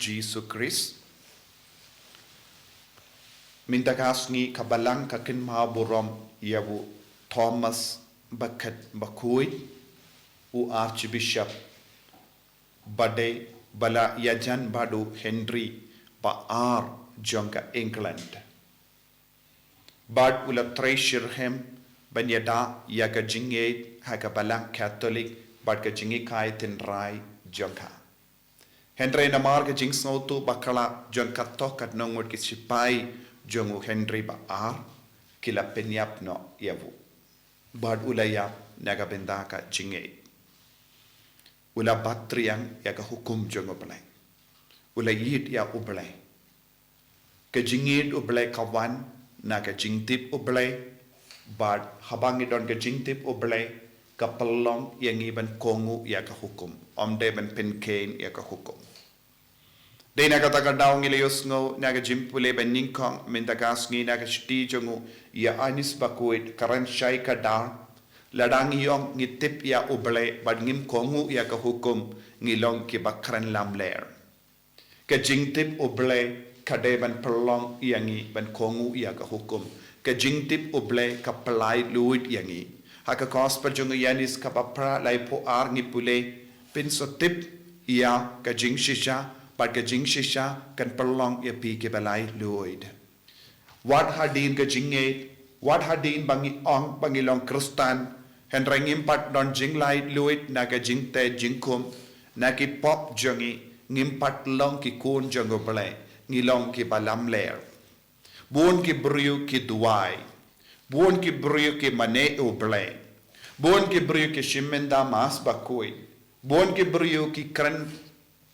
Jisu Christ. Minta kasih kabalang kakin mahaburom yawu Thomas Bakat Bakuit u Archbishop Bade Bala Yajan Badu Henry Baar Jonka England. Bad ula treasure banyada yaga jinge hakabalang Catholic bad ka jinge kai tin rai jonka. Henry namar ka jing snautu bakala jon katok kat nongwat ki sipai jongu Henry Baar kila penyap no yavu. Bad ula yap naga benda ka jinge. Ula batriang yaga hukum jongo Blei. Ula yid ya ublei. Ka jingid ublei kawan naga jingtip ublei. Bad habangi don ka jingtip ublei ka pelong yang iban Kohnguh ya ka hukum. Omde ban penkain ya ka hukum. Dei naga taga daw ngilayos ngo naga jimpule ban ningkong mintagas ngi naga shti jongu ya anis bakuit karan syai ka dar. Ladang yong ngitip ya ublei bad ngim Kohnguh ya ka hukum ngilong ki bakran lamler. Ka jingtip ublei kade ban pelong yangi ban Kohnguh ya ka hukum. Ka jingtip ublei ka pelai luit yangi. Haka gospel jongu yanis ka papra lai po ar ngipule pinsotip ya ka jing shisha bad ka jing shisha kan pelong ya pi ke balai luit. Wat hadin ka jinge wat hadin bangi ong bangilong Kristan henreng impat don jinglai luit naga jingte jingkum naki pop jongi ngimpat long ki kun jongo Blei ngilong ki balam ler. Buon ki brio ki duai. Buon ki brio ki mane u Blei. Buon ki brio ki shimenda mas bakui. Buon ki brio ki kran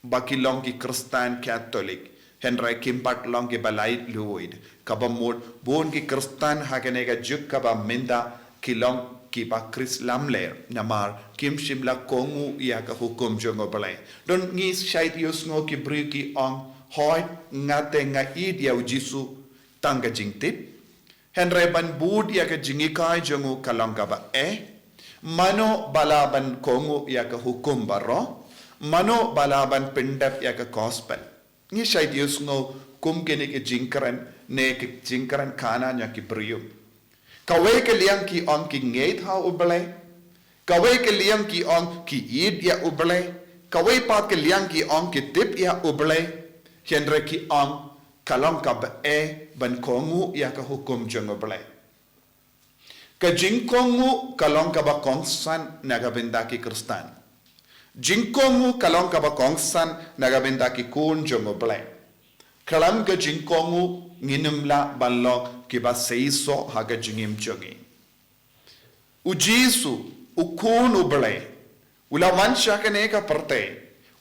bakilong ki Kristan Catholic. Henry kimpat long ki balai luid. Kabamud buon ki Kristan haganega juk kaba minda kilong ki ba Chris lamler namar kim shimla Kohnguh ya ka hukum jongo Blei. Don ngis shait yus ngo ki brio ki ong hoi ngate nga id ya Jisu tangga jingtip. Henry ban bud ya ka jingikai jongu kalong kaba mano balaban Kohnguh ya ka hukum baro. Mano balaban pindap ya ka gospel. Ngi shait yus ngo kum kini ki jingkaran ne ki jingkaran kana nya ki brio. Kawai ke liang ki ong ki ngeit ha u Blei. Kawai ke liang ki ong ki id ya u Blei. Kawai pat ke liang ki ong ki tip ya u Blei. Henry ki ong kalong ka ban Kohnguh ya ka hukum jongo Blei. Ka jing Kohnguh kalong ka ba kongsan naga benda ki Kristan. Jing Kohnguh kalong ka ba kongsan naga benda ki kun jongo Blei. Kalam ka jing Kohnguh nginumla balok ki ba seiso haga jingim jongi. U Jisu u kun u Blei. Ula mansya ka neka parte.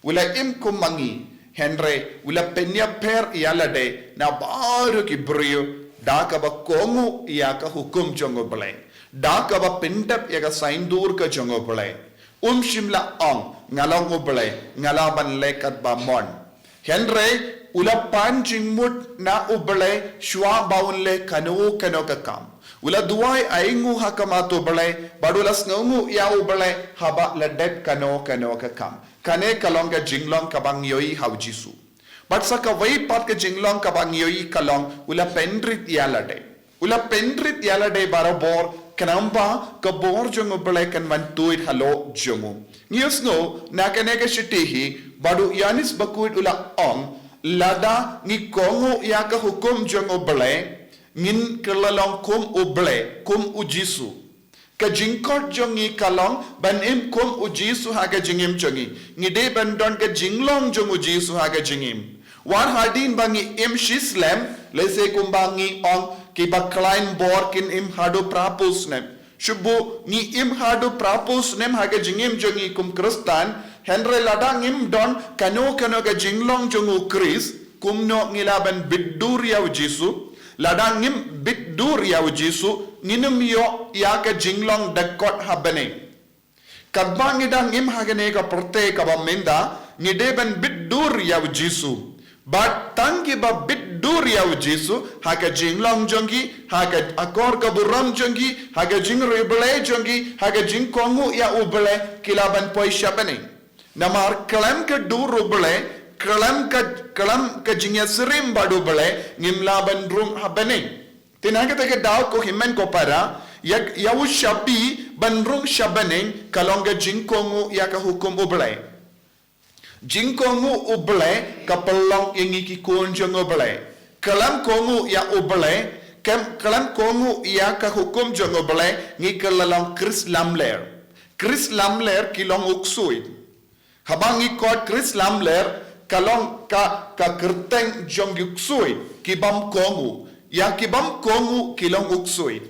Ula im kumangi Henry ula penya per ïalade na baru ki brio da ka ba Kohnguh ya ka hukum jongo Blei. Da ka ba pindap ya ka saindur ka jongo Blei. Shimla ong ngalong u Blei ngalaban lekat ba mon. Henry ula panjing mut na u Blei shwa baun le kanu ka kam. Ula duai aingu hakhmat u Blei badulas ngungu ya u Blei haba ladep kano ka kam. Kane kalong ka jinglong kabang yoi hau Jisu. But sa kawai pat ka jinglong kabang yoi kalong ula Pynrit ïalade. Ula Pynrit ïalade barabor kanamba ka bor jongo Blei kan mantuit halo jongo. Ngiyos no nakanega shitihi badu yanis bakuit ula ong lada ngi Kohnguh ya ka hukum jongo Blei ngin kelalong kum u Blei kum u Jisu. Ka jingkot jongi kalong ban im kum u Jisu haga jingim jongi. Ngide ban don ka jinglong jong u Jisu haga jingim. Wan hadin bangi im shislem lese kumbangi ong ki baklain bor kin im hadu prapus nem. Shubu ni im hadu prapus nem haga jingim jongi kum Kristan. Henry ladang im don kano ka jinglong jong u Chris kum no ngilaban Bitdur ya u Jisu. Ladang im Bitdur ya u Jisu nginum yo ya ka jinglong dakot habane. Kadbang idang im hagane ka porte ka bamenda ngideben Bitdur ya u Jisu. But tangi ba Bitdur ya u Jisu haga jinglong jongi haga akor ka buram jongi haga jing Blei jongi haga jing Kohnguh ya u Blei kilaban poi shabane. Namar kalam ka dur Blei kelam ka jingya serim badu Blei ngimla bandrung habaneng. Tinaga taga daw ko himen ko para yawu shabi bandrung shabaneng kalonga jingkongu ya ka hukum Blei. Jingkongu Blei kapelong ingi ki kunjung Blei. Kalam kongu ya Blei kalam kongu ya ka hukum jong Blei ngi kalalong Chris Lamler. Chris Lamler kilong uksui. Habang ikot Chris Lamler kalong ka kerteng jong uksui kibam kongu. Ya kibam kongu kilong uksui.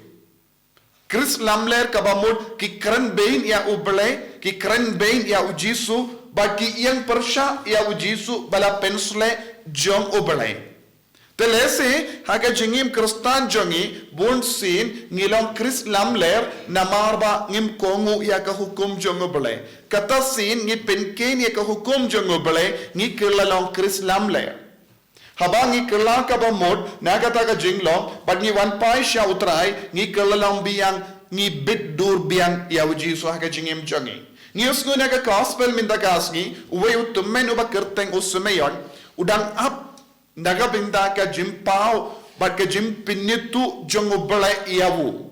Chris Lamler kabamut ki keren bain ya Blei ki keren bain ya Jisu bagi yang persya ya Jisu bala pensle jong Blei. Telese haga jingim kristan jongi bun sin ngilong Chris Lamler namarba ngim kongu ya ka hukum jongo Blei. Kata sin ngi penken ya ka hukum jongo Blei ngi kelalong Chris Lamler. Habang ngi kelal ka bamod nagata ka jinglong but ngi wan pai sha utrai ngi kelalong biang ngi Bitdur biang ya Jisu haga jingim jongi. Ngi usnu naga gospel minda kasni uwe utummen uba kerteng usumeyon udang up naga binda ka jimpau bat ka jimpinitu jongo Blei iawu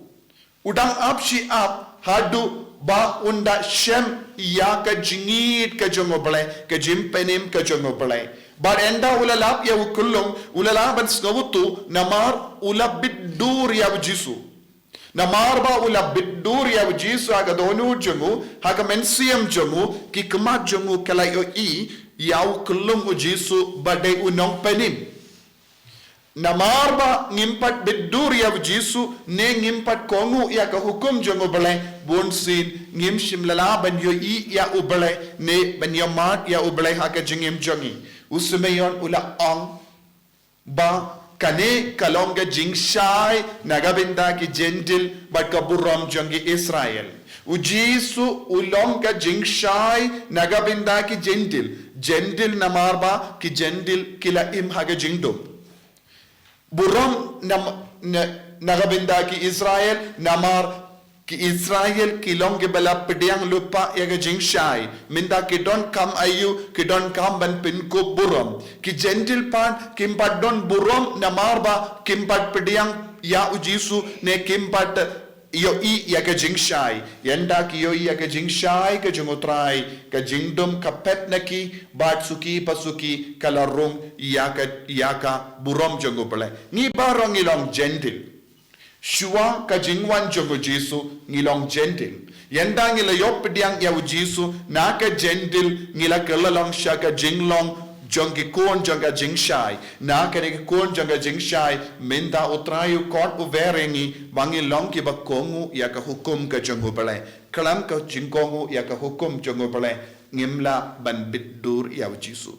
udang apshi ap hadu ba unda shem ya ka jingit ka jongo Blei ka jimpenim ka jongo Blei bar enda ulalap ya kullum ulalaban snowutu namar ula Bitdur ya Jisu namar ba ula Bitdur ya Jisu aga donu jongo haga mensiam jongo ki kemat jongo kalayo yaw kullum Jisu badai unong penim. Namarba ngimpat Bitdur ya Jisu ne ngimpat Kohnguh ya ka hukum jongo Blei bonsin ngim shimlalaban yo ya Blei ne banyamat ya Blei ha ka jingim jongi. Usumayon ula ang ba kane kalonga jingshai nagabinda ki gentil bat ka buram jongi Israel. Jisu ulonga jingshai nagabinda ki gentil namarba ki gentil kila im haga jingdum buram nagabinda ki Israel namar ki Israel kilonge bala pediang lupa yaga jingshai minda ki don kam ayu ki don kam ban pin ko buram ki gentil pan kimpat don buram namarba kimpat pediang ya Jisu ne kimpat yo ya ka jingshai yenda ki yo ya ka jingshai ka jungutrai ka jingdum ka petnaki batsuki pasuki kalarung ya ka burom jongo Blei ni barong ilong gentil shua ka jingwan jongo Jisu ngilong gentil yenda ngila yop diang ya Jisu na ka gentil ngila kalalong sha ka jinglong jongi kon jonga jingshai na kene kon jonga jingshai minda utrayu kon uverengi wangi long ki ba Kohnguh ya ka hukum ka jongo Blei kalam ka jingkongu ya ka hukum jongo Blei ngimla ban Bitdur ya Jisu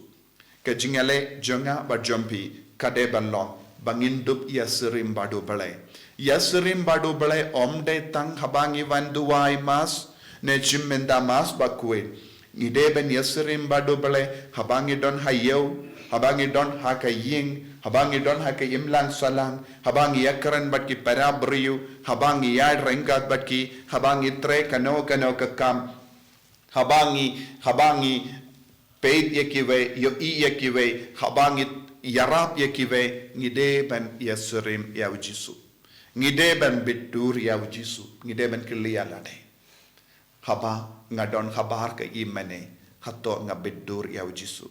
ka jingale jonga ba jompi kade ban long bangindup ya serim badu Blei ya serim badu Blei omde tang habangi wanduai mas ne chimmenda mas bakwe ngide ben yasirim badu Blei habangi don hayo habangi don hakaying habangi don hakayimlang salang habangi yakran batki parabriyu habangi yad rengat batki habangi tre kano kakam habangi paid yakiwe yo yakiwe habangi yarap yakiwe ngide ben yasirim ya Jisu ngide ben Bitdur ya Jisu ngide ben ïalade haba ngadon habar ke imane hato nga Bitdur ya Jisu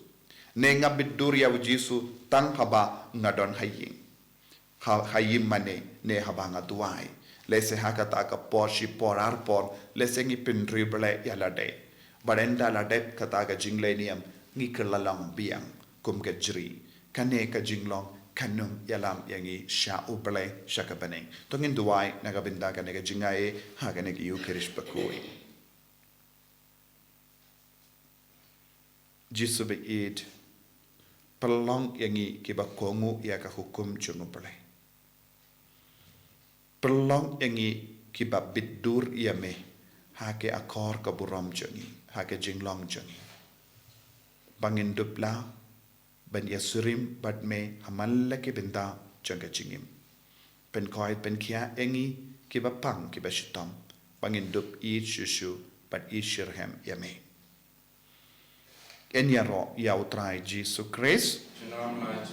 ne nga Bitdur ya Jisu tang haba ngadon hayim mane ne haba ngaduai lese hakata ka porshi porar por lese ngi Pynrit Blei ïalade barenda lade kata ka jinglenium ngi kelalang biang kum ke jri kane ka jinglong kanung yalam yangi sha Blei shakabaneng tongin duai nagabinda ka nega jingae ha ka nega yu kirish pakui Jisu beid pelong yangi kiba Kohnguh ya ka hukum jongo Blei pelong yangi kiba Bitdur ya me hake akor ka buram jongi hake jinglong jongi bangin dupla ban yasurim bat me hamalla ke benda jonga jingim pen koi pen kia yangi kiba pang kiba shitam bangin dup i shushu bat i shirhem ya me Enyaro yautrai Jisu Christ. Chinam la